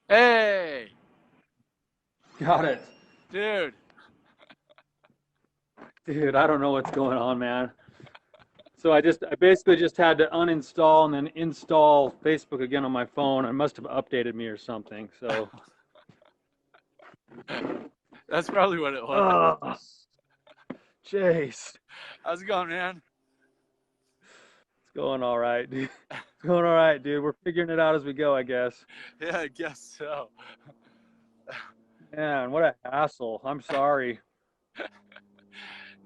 Hey, Got it. dude. Dude, I don't know what's going on, man. So I basically just had to uninstall and then install Facebook again on my phone. I must have updated me or something. So, That's probably what it was. oh, jeez. How's it going, man? It's going all right, dude. It's going all right, dude. We're figuring it out as we go, I guess. Yeah, I guess so. Man, what a hassle. I'm sorry.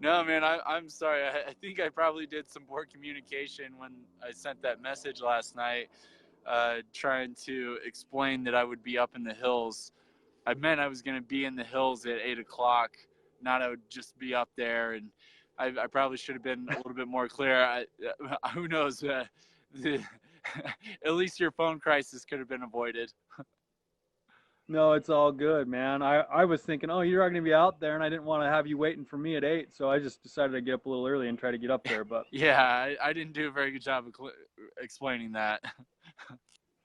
No, man, I'm sorry. I think I probably did some poor communication when I sent that message last night, trying to explain that I would be up in the hills. I meant I was going to be in the hills at 8 o'clock, not I would just be up there. And I probably should have been a little bit more clear. Who knows? The, at least your phone crisis could have been avoided. No, it's all good, man. I was thinking, oh, you're going to be out there, and I didn't want to have you waiting for me at 8, so I just decided to get up a little early and try to get up there. But Yeah, I didn't do a very good job of explaining that.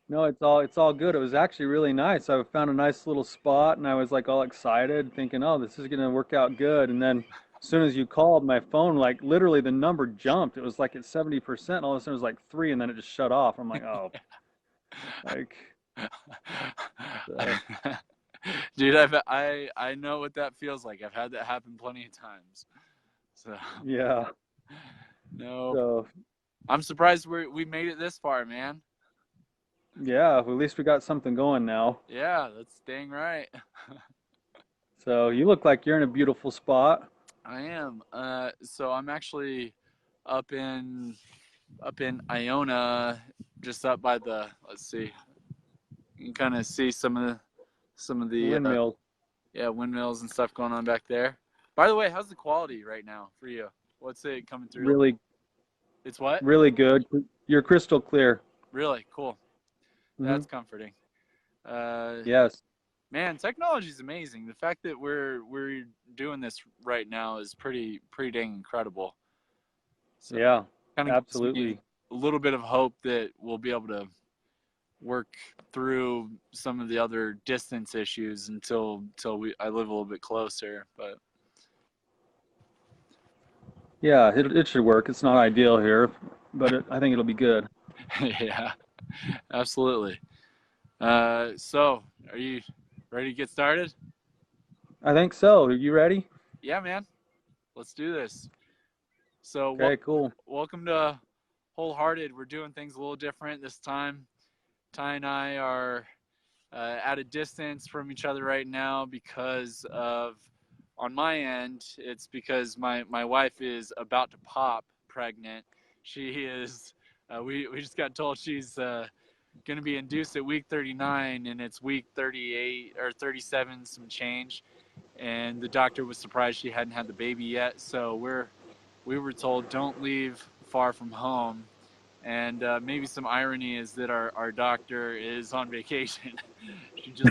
no, it's all good. It was actually really nice. I found a nice little spot and I was like all excited, thinking, "Oh, this is gonna work out good." And then as soon as you called, my phone like literally the number jumped. It was like at 70%, and all of a sudden it was like 3 and then it just shut off. I'm like, "Oh, like so Dude, I know what that feels like. I've had that happen plenty of times. So yeah. no, So I'm surprised we made it this far, man. yeah, at least we got something going now. Yeah, that's dang right. So you look like you're in a beautiful spot. I am. So I'm actually up in up in Iona, just up by the. Let's see. You can kind of see some of The the windmills. yeah, windmills and stuff going on back there. By the way, how's the quality right now for you? What's it coming through? Really, It's what? really good. You're crystal clear. Really cool. Hmm. That's comforting. Uh, Yes. Man, technology is amazing. The fact that we're doing this right now is pretty dang incredible. So, Yeah. kind of gives me Absolutely. a little bit of hope that we'll be able to work through some of the other distance issues until we I live a little bit closer. But Yeah, it should work. It's not ideal here, but I think it'll be good. yeah, absolutely. So are you ready to get started? I think so. Are you ready? Yeah, man. Let's do this. So Okay, cool. welcome to Wholehearted. We're doing things a little different this time. Ty and I are at a distance from each other right now because of, on my end, it's because my wife is about to pop pregnant. She is, we just got told she's going to be induced at week 39 and it's week 38 or 37, some change. And the doctor was surprised she hadn't had the baby yet. So we were told don't leave far from home. And maybe some irony is that our doctor is on vacation. She just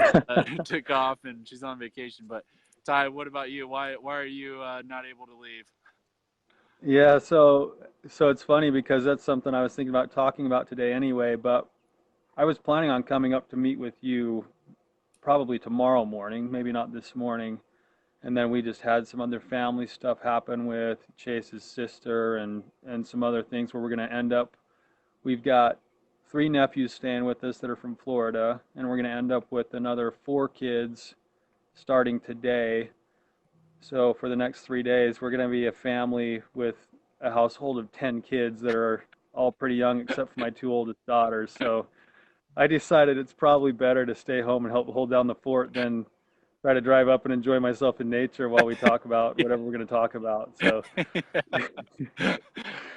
took off and she's on vacation. But Ty, what about you? Why are you not able to leave? Yeah, so it's funny because that's something I was thinking about talking about today anyway, but I was planning on coming up to meet with you probably tomorrow morning, maybe not this morning. And then we just had some other family stuff happen with Chase's sister and some other things where we're going to end up. We've got 3 nephews staying with us that are from Florida, and we're going to end up with another 4 kids starting today. So for the next 3 days, we're going to be a family with a household of 10 kids that are all pretty young, except for my 2 oldest daughters. So I decided it's probably better to stay home and help hold down the fort than try to drive up and enjoy myself in nature while we talk about whatever we're going to talk about. So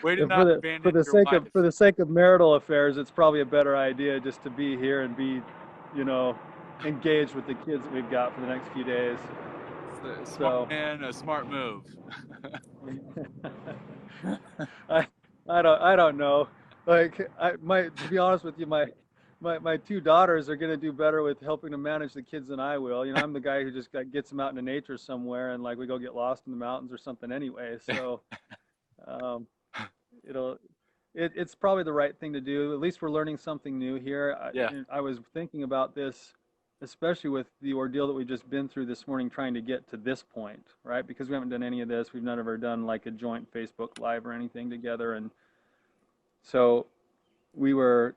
Way to for not the abandon your wife. for the sake of marital affairs, it's probably a better idea just to be here and be, you know, engaged with the kids that we've got for the next few days. It's a smart So man, a smart move. I I don't know. Like to be honest with you, my 2 daughters are going to do better with helping to manage the kids than I will. You know, I'm the guy who just gets them out into nature somewhere and like we go get lost in the mountains or something anyway. So um, it'll it's probably the right thing to do. At least we're learning something new here. Yeah. I was thinking about this especially with the ordeal that we've just been through this morning trying to get to this point, right? Because we haven't done any of this. We've never done like a joint Facebook Live or anything together. And so we were,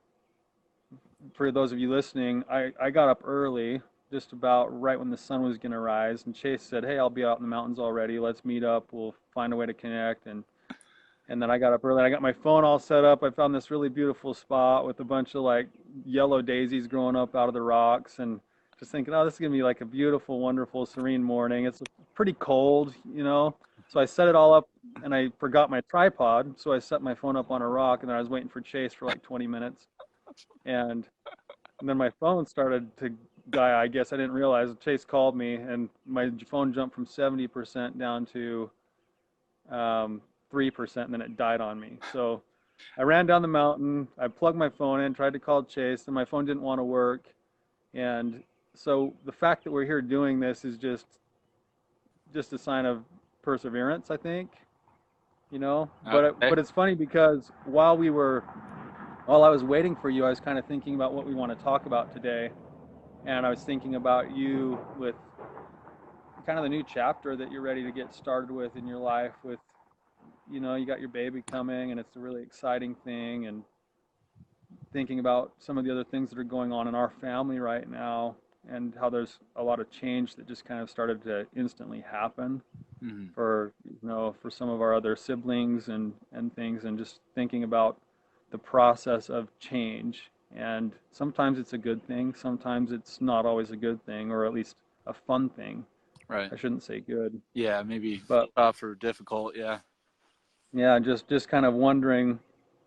for those of you listening, I got up early, just about right when the sun was going to rise. And Chase said, "Hey, I'll be out in the mountains already. Let's meet up. We'll find a way to connect." And then I got up early. I got my phone all set up. I found this really beautiful spot with a bunch of like yellow daisies growing up out of the rocks, and just thinking, oh, this is gonna be like a beautiful, wonderful, serene morning. It's pretty cold, you know. So I set it all up, and I forgot my tripod. So I set my phone up on a rock, and then I was waiting for Chase for like 20 minutes, and, and then my phone started to die. I guess I didn't realize. Chase called me, and my phone jumped from 70% down to 3%, and then it died on me. So I ran down the mountain. I plugged my phone in, tried to call Chase, and my phone didn't want to work. And so the fact that we're here doing this is just a sign of perseverance, I think. You know, Okay. but it's funny because while I was waiting for you, I was kind of thinking about what we want to talk about today, and I was thinking about you with kind of the new chapter that you're ready to get started with in your life with, you know, you got your baby coming and it's a really exciting thing, and thinking about some of the other things that are going on in our family right now and how there's a lot of change that just kind of started to instantly happen Mm-hmm. for, you know, for some of our other siblings and things, and just thinking about the process of change. And sometimes it's a good thing, sometimes it's not always a good thing, or at least a fun thing. Right. I shouldn't say good, Yeah, maybe but tough or difficult. Yeah. yeah, just kind of wondering,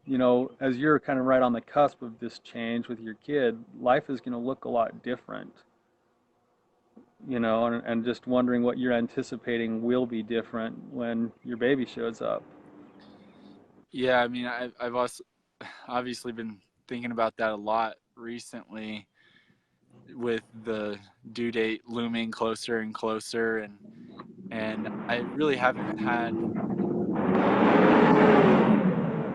you know, as you're kind of right on the cusp of this change with your kid, life is going to look a lot different, you know, and just wondering what you're anticipating will be different when your baby shows up. Yeah, I mean, I've also obviously been thinking about that a lot recently with the due date looming closer and closer, and I really haven't had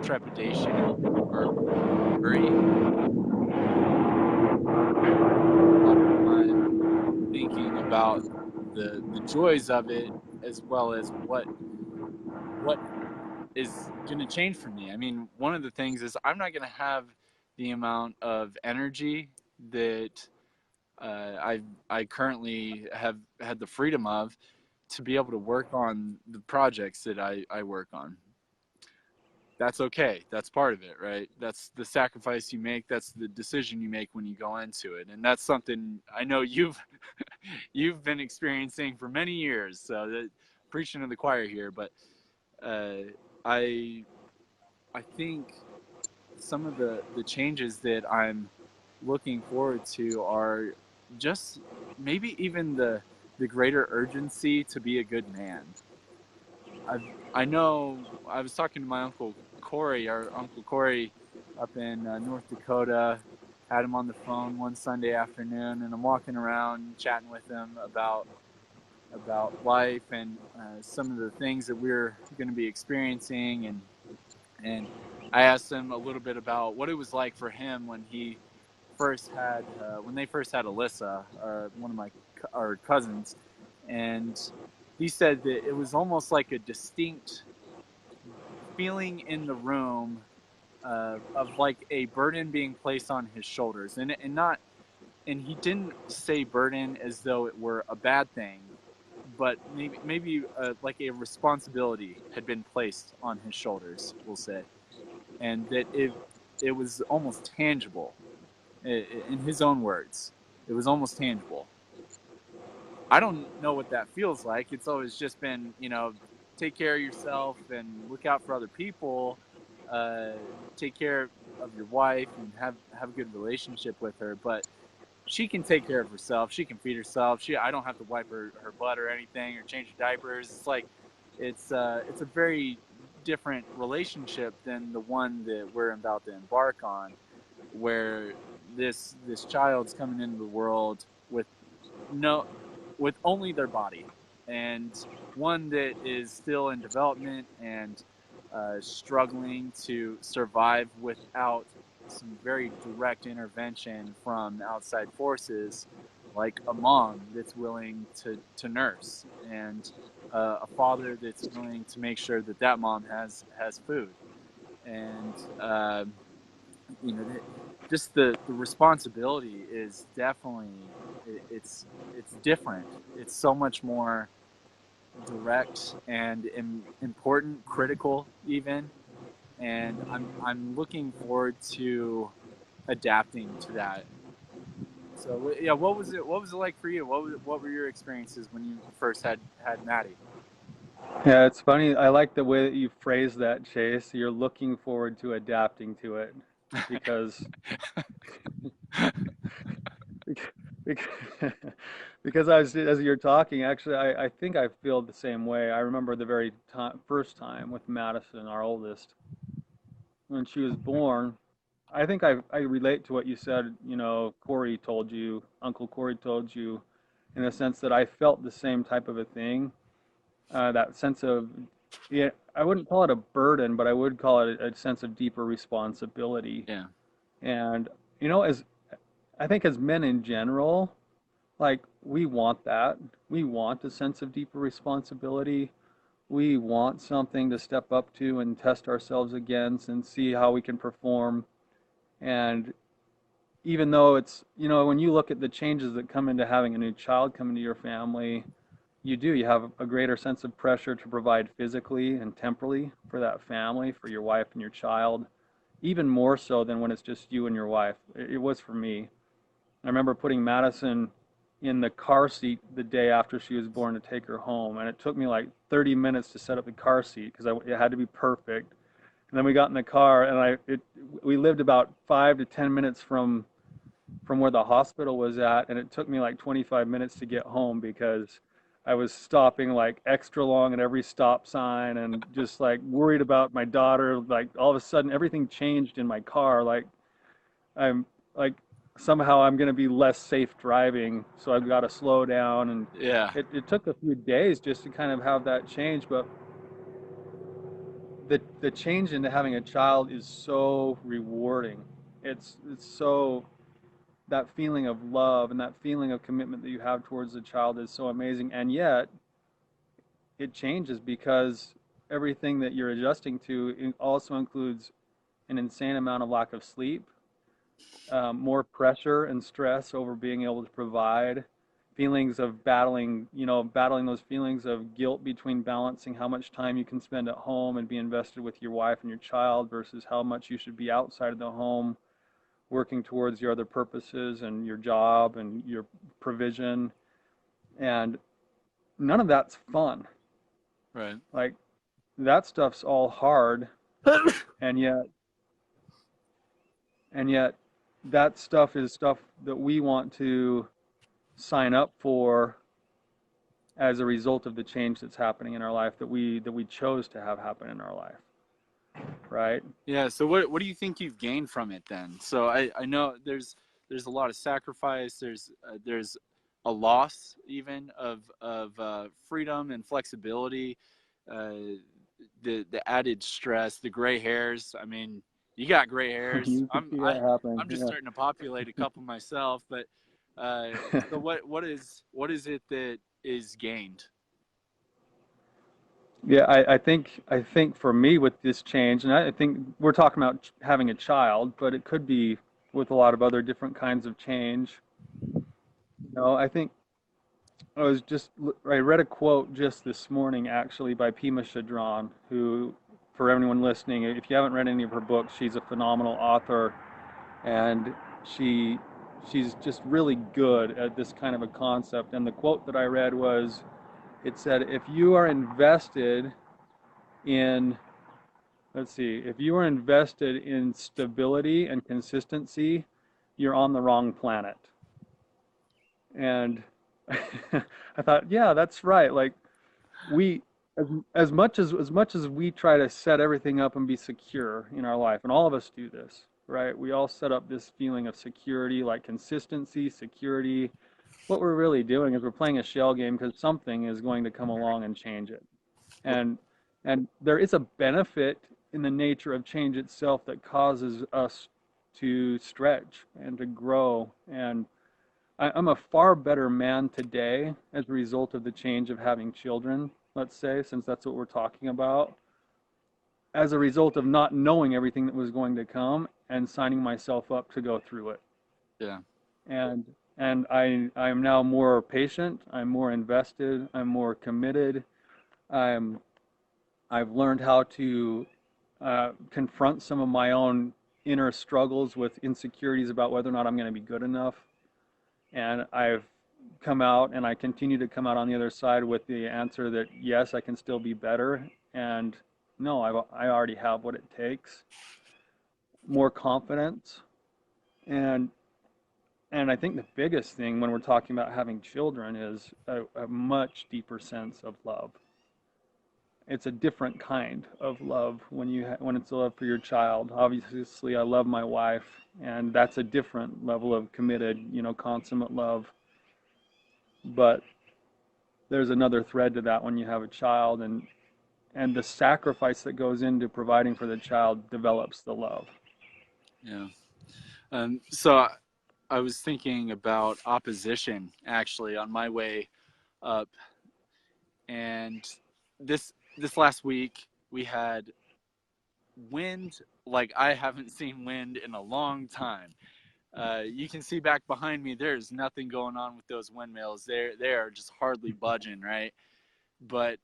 trepidation or worry. A lot of time thinking about the joys of it, as well as what is going to change for me. I mean, one of the things is I'm not going to have the amount of energy that I currently have had the freedom of to be able to work on the projects that I work on. That's okay. That's part of it, right? That's the sacrifice you make. That's the decision you make when you go into it, and that's something I know you've been experiencing for many years. So, preaching to the choir here, but uh, I I think some of the changes that I'm looking forward to are just maybe even the greater urgency to be a good man. I know I was talking to my uncle Corey, our uncle Corey, up in North Dakota. Had him on the phone one Sunday afternoon, and I'm walking around chatting with him about life and some of the things that we're going to be experiencing, and I asked him a little bit about what it was like for him when he first had when they first had Alyssa, one of my our cousins, and he said that it was almost like a distinct feeling in the room of like a burden being placed on his shoulders, and not and he didn't say burden as though it were a bad thing, but maybe like a responsibility had been placed on his shoulders, we'll say, and that it was almost tangible. In his own words, it was almost tangible. I don't know what that feels like. It's always just been, take care of yourself and look out for other people. Uh, Take care of your wife and have a good relationship with her. But she can take care of herself. She can feed herself. I don't have to wipe her butt or anything or change her diapers. It's like it's a very different relationship than the one that we're about to embark on, where this child's coming into the world with no with only their body, and one that is still in development and struggling to survive without some very direct intervention from outside forces. like a mom that's willing to nurse, and a father that's willing to make sure that that mom has food, and you know, just the responsibility is definitely it's different. It's so much more direct and important, critical even, and I'm looking forward to adapting to that. So yeah, what was it? What was it like for you? What were your experiences when you first had Maddie? Yeah, it's funny. I like the way that you phrase that, Chase. You're looking forward to adapting to it because because, because I was as you're talking, actually, I think I feel the same way. I remember the very first time with Madison, our oldest, when she was born. I think I relate to what you said. Corey told you, Uncle Corey told you, in the sense that I felt the same type of a thing. That sense of, yeah, I wouldn't call it a burden, but I would call it a sense of deeper responsibility. Yeah, And as I think as men in general, like we want that. We want a sense of deeper responsibility. We want something to step up to and test ourselves against and see how we can perform. And even though when you look at the changes that come into having a new child come into your family, you have a greater sense of pressure to provide physically and temporally for that family, for your wife and your child, even more so than when it's just you and your wife. It was for me. I remember putting Madison in the car seat the day after she was born to take her home, and it took me like 30 minutes to set up the car seat because it had to be perfect. And then we got in the car, and we lived about 5 to 10 minutes from where the hospital was at, and it took me like 25 minutes to get home because I was stopping like extra long at every stop sign and just like worried about my daughter. Like all of a sudden, everything changed in my car. Like I'm like somehow I'm going to be less safe driving, so I've got to slow down. And yeah, it took a few days just to kind of have that change, but the change into having a child is so rewarding. It's so that feeling of love and that feeling of commitment that you have towards the child is so amazing. And yet it changes because everything that you're adjusting to also includes an insane amount of lack of sleep, more pressure and stress over being able to provide, feelings of battling those feelings of guilt between balancing how much time you can spend at home and be invested with your wife and your child versus how much you should be outside of the home working towards your other purposes and your job and your provision. And none of that's fun. right. Like that stuff's all hard, and yet that stuff is stuff that we want to sign up for as a result of the change that's happening in our life that we chose to have happen in our life, right? Yeah. So what do you think you've gained from it then? So I know there's a lot of sacrifice. There's a loss even of freedom and flexibility. Uh, the added stress, the gray hairs. I mean, you got gray hairs. You can see that happening. I'm just Yeah. starting to populate a couple myself. But uh, so what is it that is gained? Yeah, I think for me with this change, and I think we're talking about having a child, but it could be with a lot of other different kinds of change. I think I read a quote just this morning actually by Pima Chadron, who, for everyone listening, if you haven't read any of her books, she's a phenomenal author, and she she's just really good at this kind of a concept. And the quote that I read was, it said, if you are invested in let's see, if you are invested in stability and consistency, you're on the wrong planet. And I thought, yeah, that's right. Like we, as much as we try to set everything up and be secure in our life, and all of us do this, right? We all set up this feeling of security, like consistency, security. What we're really doing is we're playing a shell game because something is going to come along and change it. And and there is a benefit in the nature of change itself that causes us to stretch and to grow. And I'm a far better man today as a result of the change of having children, let's say, since that's what we're talking about, as a result of not knowing everything that was going to come and signing myself up to go through it. Yeah. And I'm now more patient, I'm more invested, I'm more committed. I'm I've learned how to confront some of my own inner struggles with insecurities about whether or not I'm going to be good enough. And I've come out and I continue to come out on the other side with the answer that yes, I can still be better. And no, I already have what it takes. More confidence. And I think the biggest thing when we're talking about having children is a much deeper sense of love. It's a different kind of love when when it's a love for your child. Obviously, I love my wife, and that's a different level of committed, consummate love. But there's another thread to that when you have a child, and the sacrifice that goes into providing for the child develops the love. Yeah. So I was thinking about opposition actually on my way up, and this last week we had wind like I haven't seen wind in a long time. You can see back behind me. There's nothing going on with those windmills. They are just hardly budging, right? But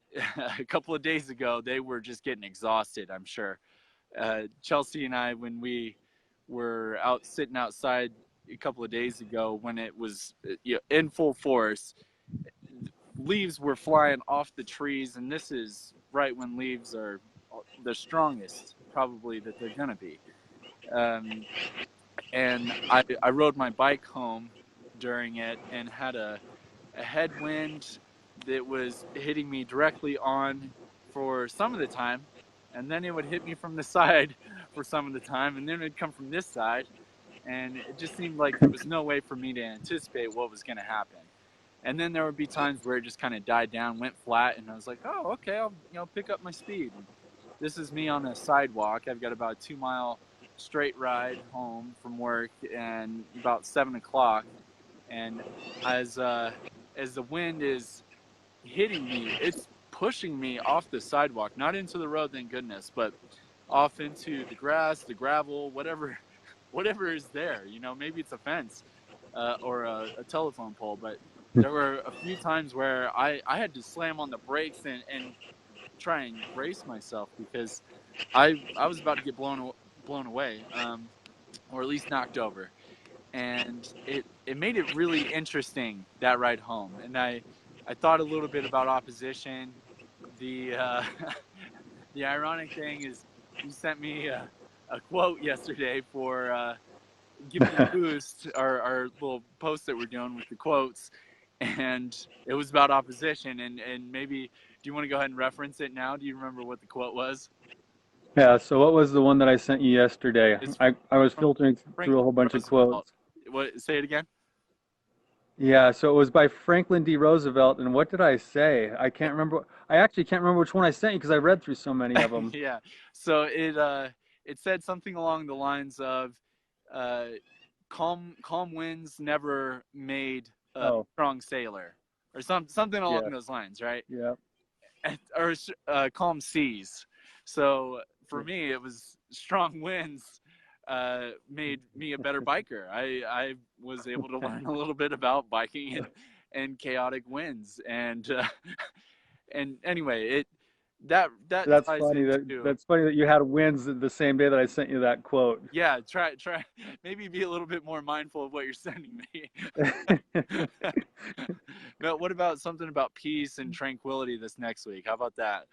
a couple of days ago, they were just getting exhausted. I'm sure. Chelsea and I, when we were out sitting outside a couple of days ago, when it was in full force, leaves were flying off the trees, and this is right when leaves are the strongest, probably that they're gonna be. Um, and I rode my bike home during it and had a headwind that was hitting me directly on for some of the time, and then it would hit me from the side for some of the time, and then it would come from this side, and it just seemed like there was no way for me to anticipate what was going to happen. And then there would be times where it just kind of died down, went flat, and I was like, oh, okay, I'll pick up my speed. And this is me on a sidewalk. I've got about a 2 mile straight ride home from work, and about 7 o'clock. And as the wind is hitting me, it's pushing me off the sidewalk, not into the road, thank goodness, but off into the grass, the gravel, whatever is there. Maybe it's a fence or a telephone pole. But there were a few times where I had to slam on the brakes and try and brace myself because I was about to get blown away, or at least knocked over. And it made it really interesting, that ride home. And I thought a little bit about opposition. The the ironic thing is, you sent me a quote yesterday for give me a boost, our little post that we're doing with the quotes, and it was about opposition. And maybe, do you want to go ahead and reference it now? Do you remember what the quote was? Yeah, so what was the one that I sent you yesterday? It's I was from filtering through a Franklin whole bunch of Roosevelt. quotes. What? Say it again. Yeah, so it was by Franklin D. Roosevelt, and what did I say? I can't remember. I actually can't remember which one I sent you because I read through so many of them. Yeah. So it said something along the lines of uh, calm winds never made a Oh, strong sailor, or something along yeah, those lines, right? yeah. Or calm seas. So for me, it was strong winds made me a better biker. I was able to learn a little bit about biking and chaotic winds. And anyway, that That's ties funny into, that you had wins the same day that I sent you that quote. yeah, try maybe be a little bit more mindful of what you're sending me. But what about something about peace and tranquility this next week? How about that?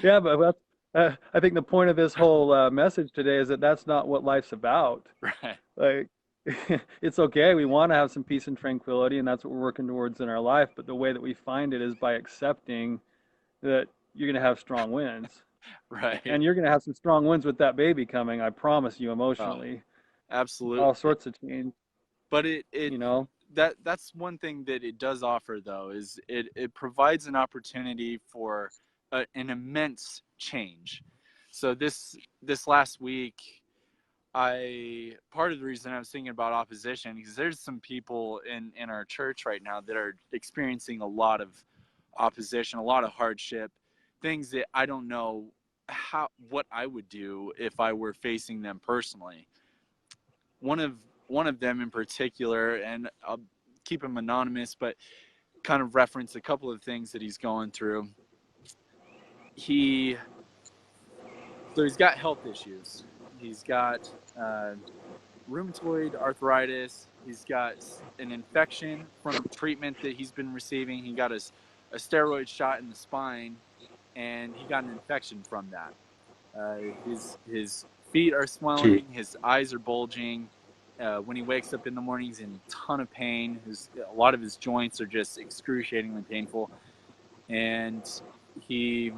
Yeah, but I think the point of this whole message today is that that's not what life's about. Right. Like, it's okay. We want to have some peace and tranquility, and that's what we're working towards in our life. But the way that we find it is by accepting that you're going to have strong winds, Right. and you're going to have some strong winds with that baby coming. I promise you, Oh, emotionally, all absolutely. sorts of change. But it You know, that's one thing that it does offer, though, is it provides an opportunity for an immense change. So this last week, I part of the reason I was thinking about opposition because there's some people in our church right now that are experiencing a lot of opposition, a lot of hardship, things that I don't know how what I would do if I were facing them personally. One of one of them in particular, and I'll keep him anonymous, but kind of reference a couple of things that he's going through. He he's got health issues. He's got rheumatoid arthritis. He's got an infection from treatment that he's been receiving. He got a steroid shot in the spine, and he got an infection from that. His feet are Gee. swelling. His eyes are bulging. When he wakes up in the morning, he's in a ton of pain. A lot of his joints are just excruciatingly painful, and he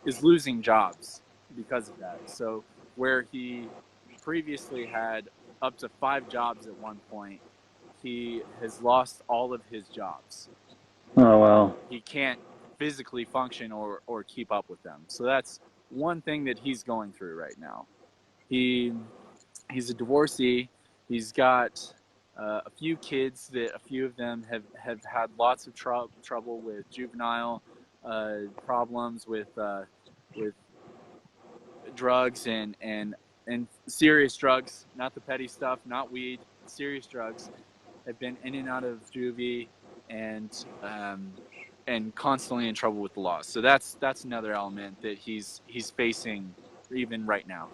is losing jobs because of that. So where he previously had up to 5 jobs at one point, he has lost all of his jobs. Oh, well. He can't physically function or keep up with them. So that's one thing that he's going through right now. He he's a divorcee. He's got a few kids that a few of them have had lots of trouble with juvenile problems with drugs and serious drugs, not the petty stuff, not weed, serious drugs. Have been in and out of juvie and and constantly in trouble with the law. So that's another element that he's facing even right now.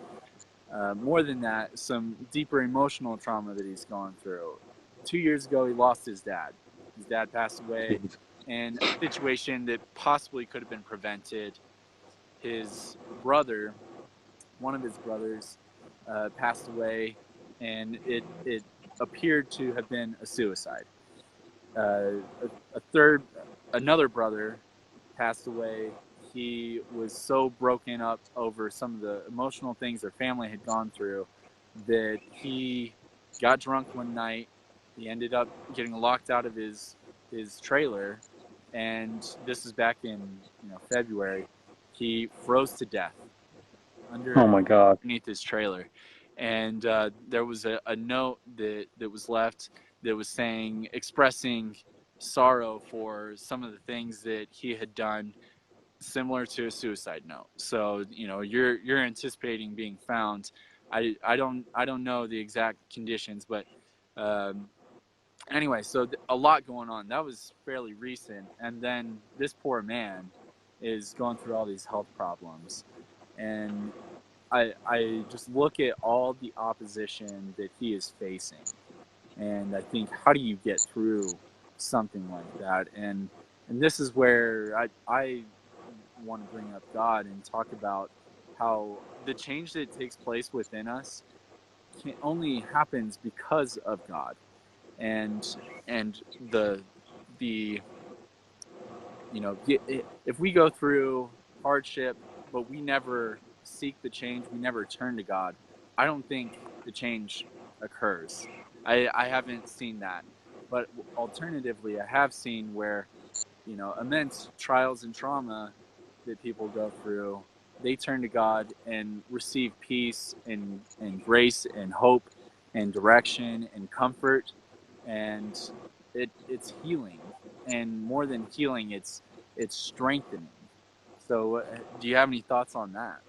More than that, some deeper emotional trauma that he's gone through. 2 years ago, he lost his dad. His dad passed away Jeez. in a situation that possibly could have been prevented. His brother, one of his brothers, passed away, and it appeared to have been a suicide. A third, another brother passed away. He was so broken up over some of the emotional things their family had gone through that he got drunk one night. He ended up getting locked out of his trailer, and this is back in February. He froze to death Oh my God. underneath his trailer, and there was a note that was left that was saying expressing sorrow for some of the things that he had done, similar to a suicide note. So you're anticipating being found. I don't know the exact conditions, but um, anyway, so a lot going on. That was fairly recent, and then this poor man is going through all these health problems, and I just look at all the opposition that he is facing, and I think, how do you get through something like that? And this is where I want to bring up God and talk about how the change that takes place within us can only happens because of God, and and the if we go through hardship but we never seek the change, we never turn to God, I don't think the change occurs. I haven't seen that, but alternatively I have seen where immense trials and trauma that people go through, they turn to God and receive peace and grace and hope and direction and comfort, and it's healing, and more than healing, it's strengthening. So, do you have any thoughts on that?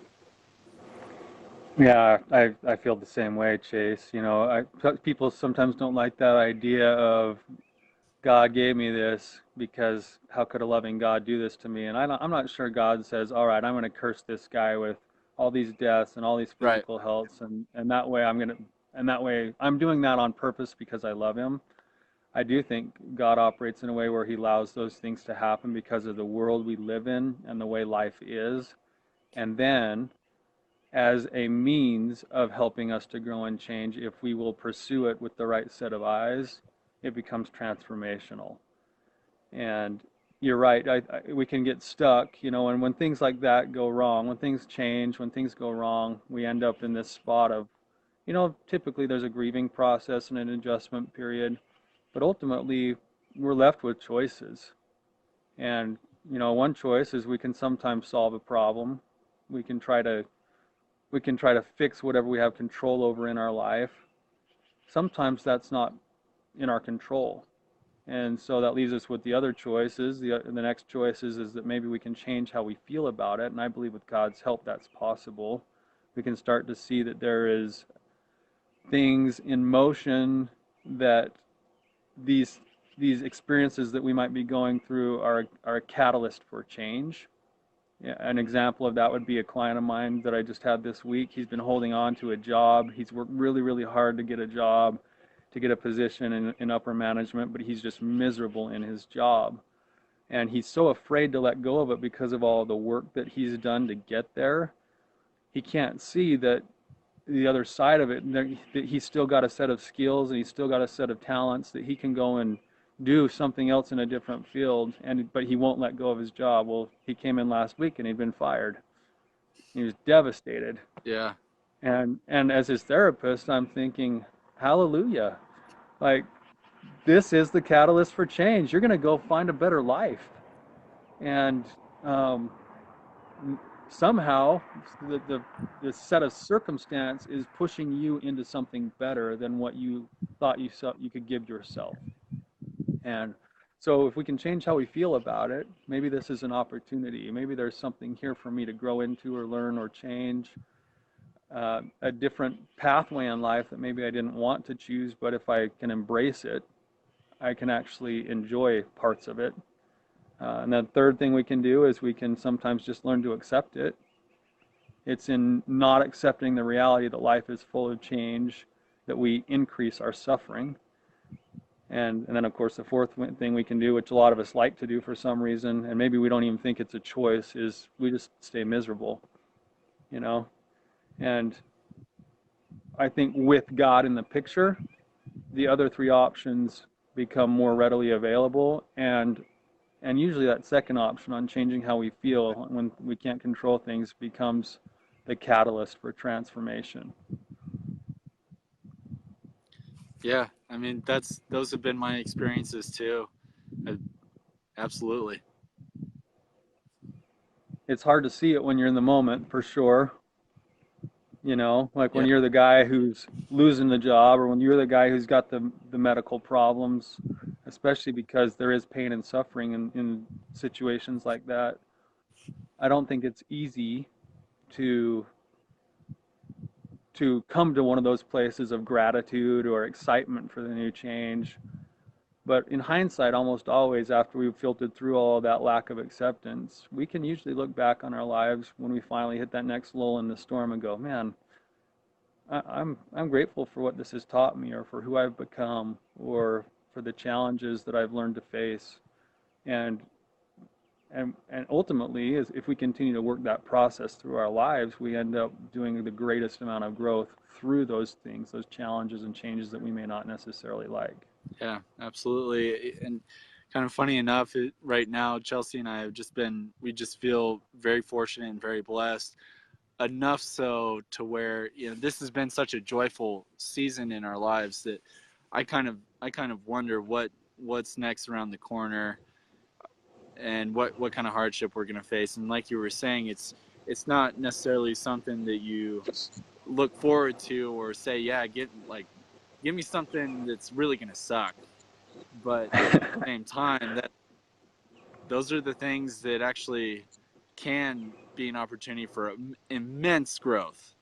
Yeah, I feel the same way, Chase. People sometimes don't like that idea of God gave me this because how could a loving God do this to me? And I'm not sure God says, all right, I'm going to curse this guy with all these deaths and all these Right. physical healths, and that way and that way I'm doing that on purpose because I love him. I do think God operates in a way where he allows those things to happen because of the world we live in and the way life is. And then as a means of helping us to grow and change, if we will pursue it with the right set of eyes, it becomes transformational. And you're right, we can get stuck, and when things like that go wrong, when things change, when things go wrong, we end up in this spot of, typically there's a grieving process and an adjustment period, but ultimately we're left with choices. And, one choice is we can sometimes solve a problem. We can try to We can try to fix whatever we have control over in our life. Sometimes that's not in our control. And so that leaves us with the other choices. The next choice is that maybe we can change how we feel about it. And I believe with God's help that's possible. We can start to see that there is things in motion, that these these experiences that we might be going through are a catalyst for change. Yeah, an example of that would be a client of mine that I just had this week. He's been holding on to a job. He's worked really, really hard to get a job, to get a position in upper management, but he's just miserable in his job. And he's so afraid to let go of it because of all the work that he's done to get there. He can't see that the other side of it, that he's still got a set of skills and he's still got a set of talents that he can go and do something else in a different field, and but he won't let go of his job. Well, he came in last week and he'd been fired. He was devastated. Yeah. And as his therapist, I'm thinking, hallelujah. Like, this is the catalyst for change. You're going to go find a better life. And um, somehow the set of circumstance is pushing you into something better than what you thought you could give yourself. And so if we can change how we feel about it, maybe this is an opportunity. Maybe there's something here for me to grow into or learn or change, a different pathway in life that maybe I didn't want to choose, but if I can embrace it, I can actually enjoy parts of it. And the third thing we can do is we can sometimes just learn to accept it. It's in not accepting the reality that life is full of change that we increase our suffering. And then, of course, the fourth thing we can do, which a lot of us like to do for some reason, and maybe we don't even think it's a choice, is we just stay miserable, you know? And I think with God in the picture, the other three options become more readily available. And usually that second option on changing how we feel when we can't control things becomes the catalyst for transformation. Yeah. I mean, those have been my experiences too. I, absolutely. It's hard to see it when you're in the moment, for sure. Like when Yeah. you're the guy who's losing the job or when you're the guy who's got the medical problems, especially because there is pain and suffering in situations like that. I don't think it's easy to to come to one of those places of gratitude or excitement for the new change. But in hindsight, almost always after we've filtered through all of that lack of acceptance, we can usually look back on our lives when we finally hit that next lull in the storm and go, man, I'm grateful for what this has taught me, or for who I've become, or for the challenges that I've learned to face. And and ultimately, if we continue to work that process through our lives, we end up doing the greatest amount of growth through those things, those challenges and changes that we may not necessarily like. Yeah, absolutely. And kind of funny enough, right now, Chelsea and I we just feel very fortunate and very blessed. Enough so to where, this has been such a joyful season in our lives that I kind of wonder what's next around the corner, and what kind of hardship we're going to face. And like you were saying, it's not necessarily something that you look forward to or say, yeah, give me something that's really going to suck. But at the same time, that those are the things that actually can be an opportunity for immense growth.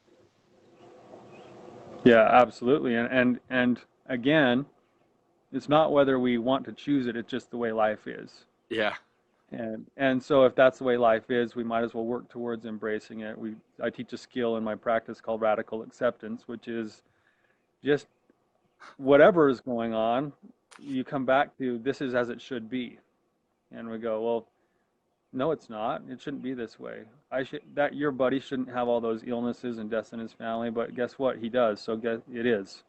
Yeah, absolutely. And again, it's not whether we want to choose it, it's just the way life is. Yeah. And so if that's the way life is, we might as well work towards embracing it. I teach a skill in my practice called radical acceptance, which is just whatever is going on, you come back to this is as it should be. And we go, well, no, it's not. It shouldn't be this way. Your buddy shouldn't have all those illnesses and deaths in his family, but guess what? He does. So guess it is,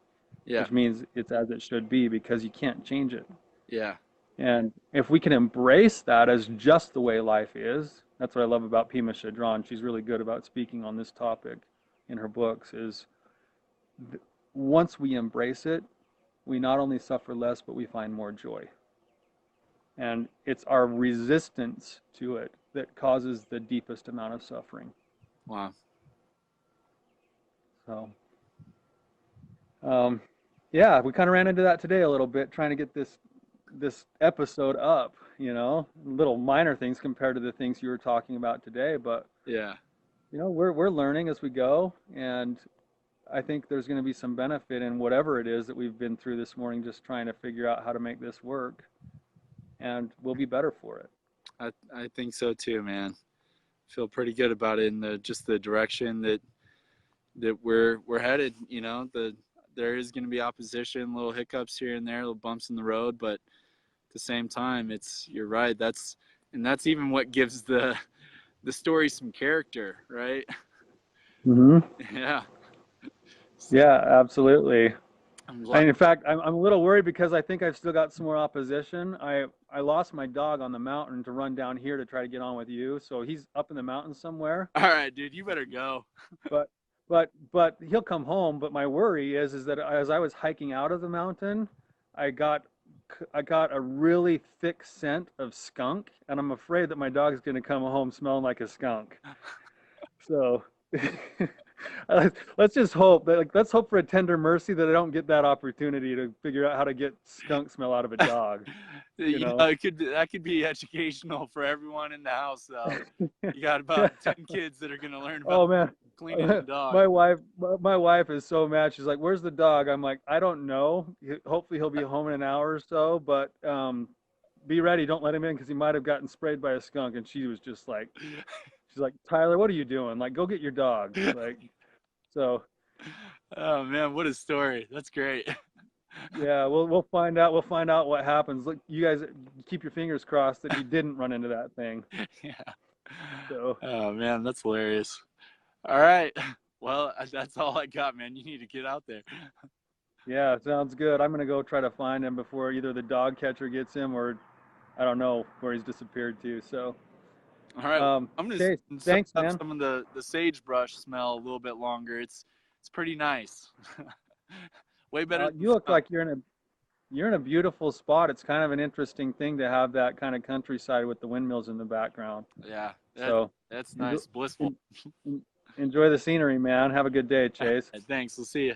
Yeah. which means it's as it should be because you can't change it. Yeah. And if we can embrace that as just the way life is, that's what I love about Pima Chadron. She's really good about speaking on this topic in her books. Is once we embrace it, we not only suffer less, but we find more joy. And it's our resistance to it that causes the deepest amount of suffering. Wow. So, um, yeah, we kind of ran into that today a little bit, trying to get this episode up. Little minor things compared to the things you were talking about today, but Yeah. we're learning as we go, and I think there's going to be some benefit in whatever it is that we've been through this morning, just trying to figure out how to make this work, and we'll be better for it. I think so too, man. Feel pretty good about it in the direction that we're headed. There is going to be opposition, little hiccups here and there, little bumps in the road, but at the same time, you're right. That's even what gives the story some character, right? Hmm. Yeah. So Yeah, absolutely. I'm glad. And in fact, I'm a little worried because I think I've still got some more opposition. I lost my dog on the mountain to run down here to try to get on with you, so he's up in the mountains somewhere. All right, dude, you better go. But but he'll come home. But my worry is that as I was hiking out of the mountain, I got I got a really thick scent of skunk, and I'm afraid that my dog's going to come home smelling like a skunk. So let's just hope that, like, let's hope for a tender mercy that I don't get that opportunity to figure out how to get skunk smell out of a dog. You know. That could be educational for everyone in the house. So you got about 10 kids that are gonna learn about Oh man, cleaning a dog. my wife is so mad. She's like, "Where's the dog?" I'm like, "I don't know. Hopefully he'll be home in an hour or so, but be ready. Don't let him in because he might have gotten sprayed by a skunk." And she was just like, she's like, "Tyler, what are you doing? Like, go get your dog." Like, so Oh man, what a story! That's great. yeah, we'll find out. We'll find out what happens. Look, you guys keep your fingers crossed that he didn't run into that thing. Yeah. So Oh man, that's hilarious. All right. Well, that's all I got, man. You need to get out there. yeah, sounds good. I'm gonna go try to find him before either the dog catcher gets him or I don't know where he's disappeared to. So, All right. I'm gonna Chase, soak thanks, up man. some of the sagebrush smell a little bit longer. It's pretty nice. Way better than You look skunk. like you're in a beautiful spot. It's kind of an interesting thing to have that kind of countryside with the windmills in the background. Yeah, So, that's enjoy, nice, blissful. en, enjoy the scenery, man. Have a good day, Chase. Thanks. We'll see you.